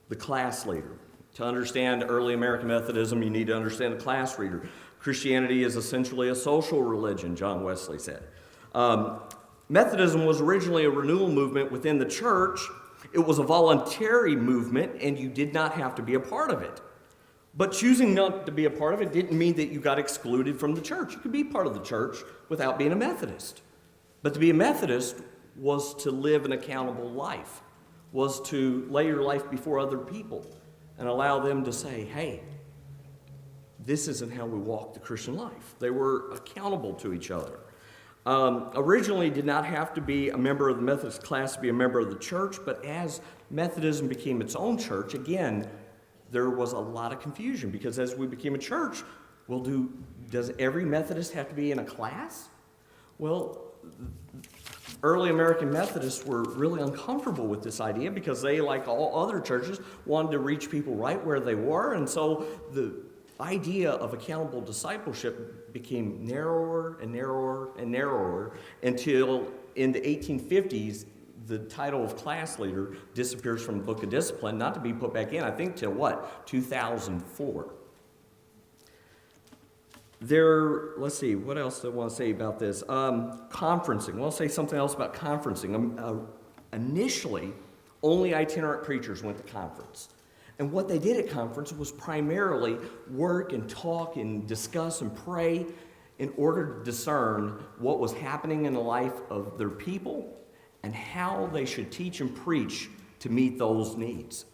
the class leader. To understand early American Methodism, you need to understand the class leader. Christianity is essentially a social religion, John Wesley said. Methodism was originally a renewal movement within the church. It was a voluntary movement, and you did not have to be a part of it. But choosing not to be a part of it didn't mean that you got excluded from the church. You could be part of the church without being a Methodist. But to be a Methodist was to live an accountable life, was to lay your life before other people and allow them to say, hey, this isn't how we walk the Christian life. They were accountable to each other. Originally did not have to be a member of the Methodist class to be a member of the church, but as Methodism became its own church, again, there was a lot of confusion because as we became a church, well, does every Methodist have to be in a class? Well, early American Methodists were really uncomfortable with this idea because they, like all other churches, wanted to reach people right where they were, and so the idea of accountable discipleship became narrower and narrower and narrower until in the 1850s, the title of class leader disappears from the Book of Discipline, not to be put back in, I think, till what? 2004. Let's see, what else do I want to say about this? Conferencing. I'll say something else about conferencing. Initially, only itinerant preachers went to conference. And what they did at conference was primarily work and talk and discuss and pray in order to discern what was happening in the life of their people and how they should teach and preach to meet those needs.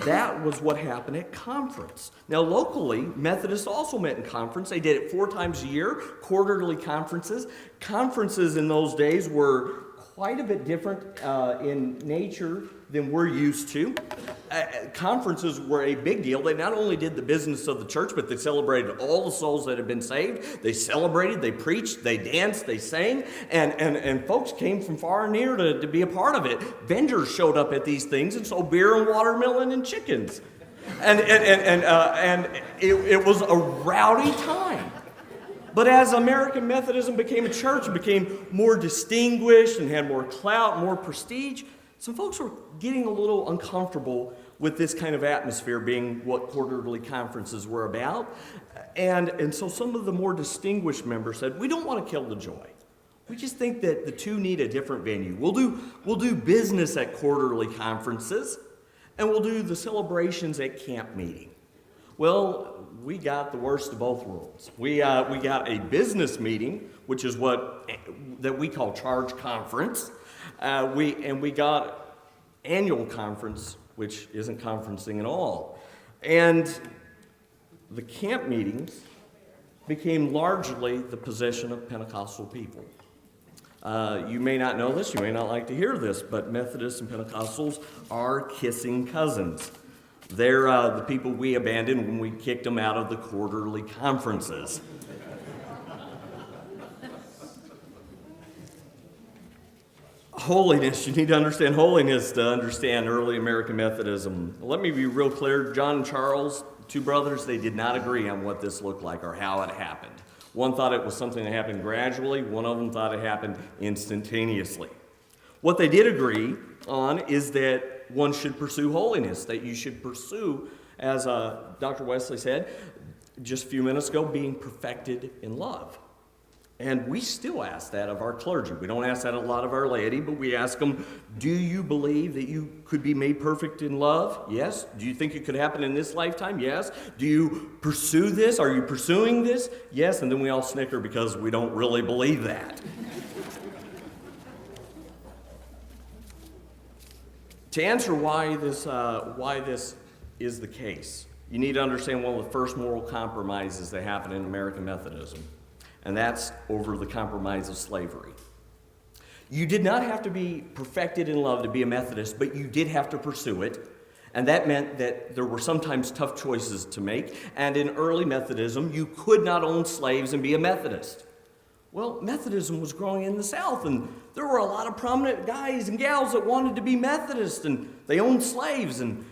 That was what happened at conference. Now, locally, Methodists also met in conference. They did it 4 times a year, quarterly conferences. Conferences in those days were quite a bit different in nature than we're used to. Conferences were a big deal. They not only did the business of the church, but they celebrated all the souls that had been saved. They celebrated, they preached, they danced, they sang, and folks came from far and near to be a part of it. Vendors showed up at these things and sold beer and watermelon and chickens. And it was a rowdy time. But as American Methodism became a church, it became more distinguished and had more clout, more prestige, some folks were getting a little uncomfortable with this kind of atmosphere being what quarterly conferences were about. And so some of the more distinguished members said, we don't want to kill the joy. We just think that the two need a different venue. We'll do business at quarterly conferences, and we'll do the celebrations at camp meeting. Well, we got the worst of both worlds. We got a business meeting, which is that we call charge conference. We got annual conference, which isn't conferencing at all. And the camp meetings became largely the possession of Pentecostal people. You may not know this, you may not like to hear this, but Methodists and Pentecostals are kissing cousins. They're the people we abandoned when we kicked them out of the quarterly conferences. Holiness. You need to understand holiness to understand early American Methodism. Let me be real clear. John and Charles, 2 brothers, they did not agree on what this looked like or how it happened. One thought it was something that happened gradually. One of them thought it happened instantaneously. What they did agree on is that one should pursue holiness, that you should pursue, as Dr. Wesley said just a few minutes ago, being perfected in love. And we still ask that of our clergy. We don't ask that of a lot of our laity, but we ask them, do you believe that you could be made perfect in love? Yes. Do you think it could happen in this lifetime? Yes. Do you pursue this? Are you pursuing this? Yes. And then we all snicker because we don't really believe that. To answer why this is the case, you need to understand one of the first moral compromises that happened in American Methodism. And that's over the compromise of slavery. You did not have to be perfected in love to be a Methodist, but you did have to pursue it. And that meant that there were sometimes tough choices to make. And in early Methodism, you could not own slaves and be a Methodist. Well, Methodism was growing in the South, and there were a lot of prominent guys and gals that wanted to be Methodist, and they owned slaves. And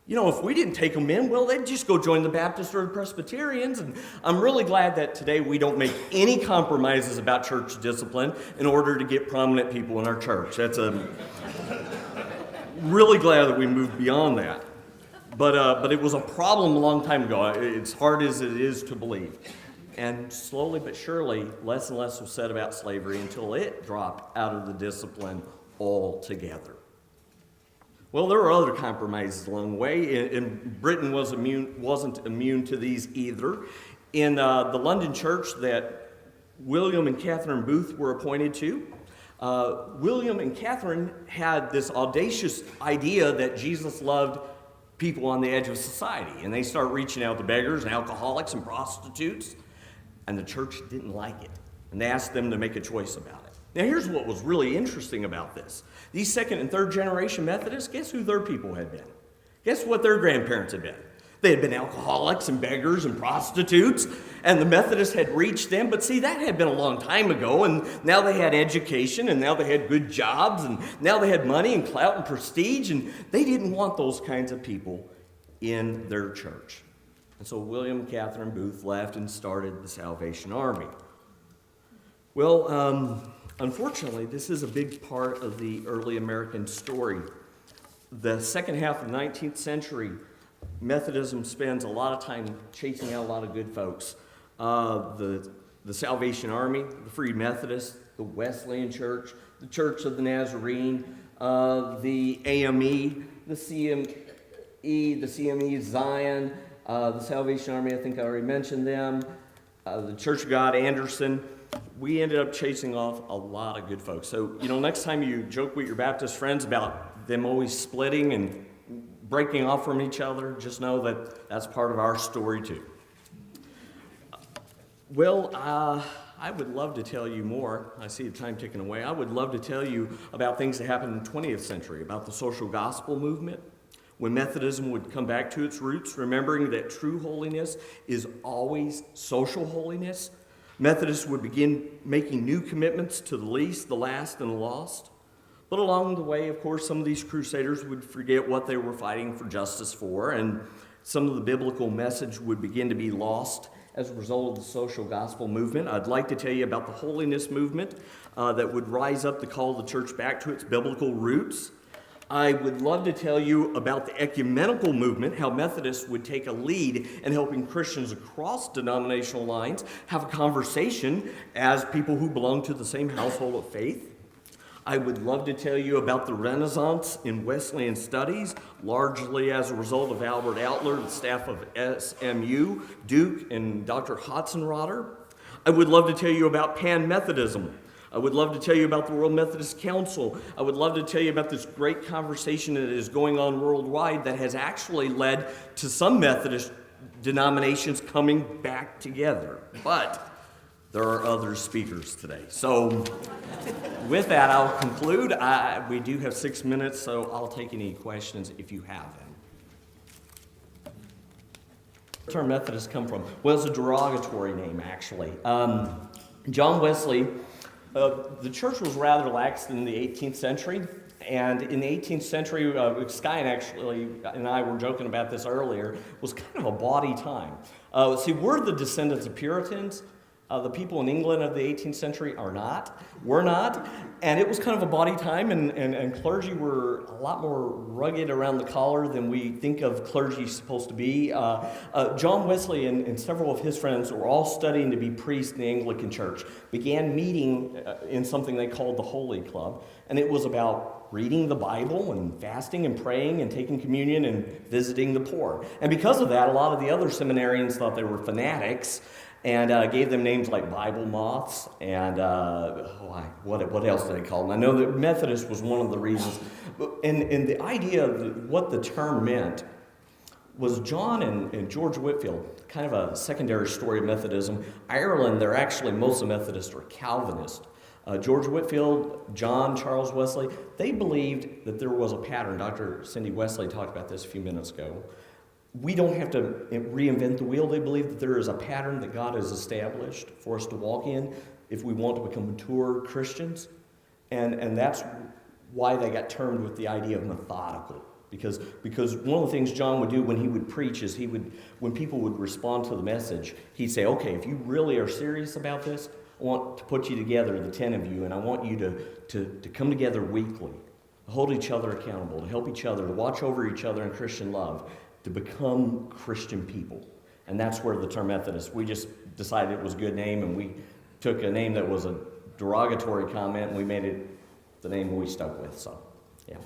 if we didn't take them in, well, they'd just go join the Baptists or the Presbyterians. And I'm really glad that today we don't make any compromises about church discipline in order to get prominent people in our church. really glad that we moved beyond that. But it was a problem a long time ago. It's hard as it is to believe. And slowly but surely, less and less was said about slavery until it dropped out of the discipline altogether. Well, there were other compromises along the way, and Britain wasn't immune to these either. In the London church that William and Catherine Booth were appointed to, William and Catherine had this audacious idea that Jesus loved people on the edge of society, and they started reaching out to beggars and alcoholics and prostitutes, and the church didn't like it, and they asked them to make a choice about it. Now, here's what was really interesting about this. These second and third generation Methodists, guess who their people had been? Guess what their grandparents had been? They had been alcoholics and beggars and prostitutes, and the Methodists had reached them. But see, that had been a long time ago, and now they had education, and now they had good jobs, and now they had money and clout and prestige, and they didn't want those kinds of people in their church. And so William and Catherine Booth left and started the Salvation Army. Well, unfortunately, this is a big part of the early American story. The second half of the 19th century, Methodism spends a lot of time chasing out a lot of good folks. The Salvation Army, the Free Methodists, the Wesleyan Church, the Church of the Nazarene, the AME, the CME Zion, the Salvation Army, I think I already mentioned them, the Church of God, Anderson. We ended up chasing off a lot of good folks. So, next time you joke with your Baptist friends about them always splitting and breaking off from each other, just know that that's part of our story too. Well, I would love to tell you more. I see the time ticking away. I would love to tell you about things that happened in the 20th century, about the social gospel movement, when Methodism would come back to its roots, remembering that true holiness is always social holiness. Methodists would begin making new commitments to the least, the last, and the lost. But along the way, of course, some of these crusaders would forget what they were fighting for justice for, and some of the biblical message would begin to be lost as a result of the social gospel movement. I'd like to tell you about the holiness movement that would rise up to call the church back to its biblical roots. I would love to tell you about the ecumenical movement, how Methodists would take a lead in helping Christians across denominational lines have a conversation as people who belong to the same household of faith. I would love to tell you about the Renaissance in Wesleyan studies, largely as a result of Albert Outler, the staff of SMU, Duke, and Dr. Hotzenrotter. I would love to tell you about Pan-Methodism. I would love to tell you about the World Methodist Council. I would love to tell you about this great conversation that is going on worldwide that has actually led to some Methodist denominations coming back together. But there are other speakers today. So with that, I'll conclude. We do have 6 minutes, so I'll take any questions if you have them. Where does the term Methodist come from? Well, it's a derogatory name, actually. John Wesley, the church was rather lax in the 18th century. And in the 18th century, Sky and I were joking about this earlier, was kind of a bawdy time. See, we're the descendants of Puritans. The people in England of the 18th century are not. We're not. And it was kind of a bawdy time, and clergy were a lot more rugged around the collar than we think of clergy supposed to be. John Wesley and several of his friends were all studying to be priests in the Anglican Church, began meeting in something they called the Holy Club, and it was about reading the Bible and fasting and praying and taking communion and visiting the poor. And because of that, a lot of the other seminarians thought they were fanatics, and gave them names like Bible moths and what else did they call them? I know that Methodist was one of the reasons. And the idea of what the term meant was John and George Whitefield, kind of a secondary story of Methodism. Ireland, they're actually, most of the Methodists are Calvinist. George Whitefield, John, Charles Wesley, they believed that there was a pattern. Dr. Cindy Wesley talked about this a few minutes ago. We don't have to reinvent the wheel. They believe that there is a pattern that God has established for us to walk in if we want to become mature Christians. And that's why they got termed with the idea of methodical. Because one of the things John would do when he would preach is when people would respond to the message, he'd say, okay, if you really are serious about this, I want to put you together, the 10 of you, and I want you to come together weekly. hold each other accountable, to help each other, to watch over each other in Christian love, to become Christian people. And that's where the term Methodist, we just decided it was a good name, and we took a name that was a derogatory comment, and we made it the name we stuck with. So, yeah.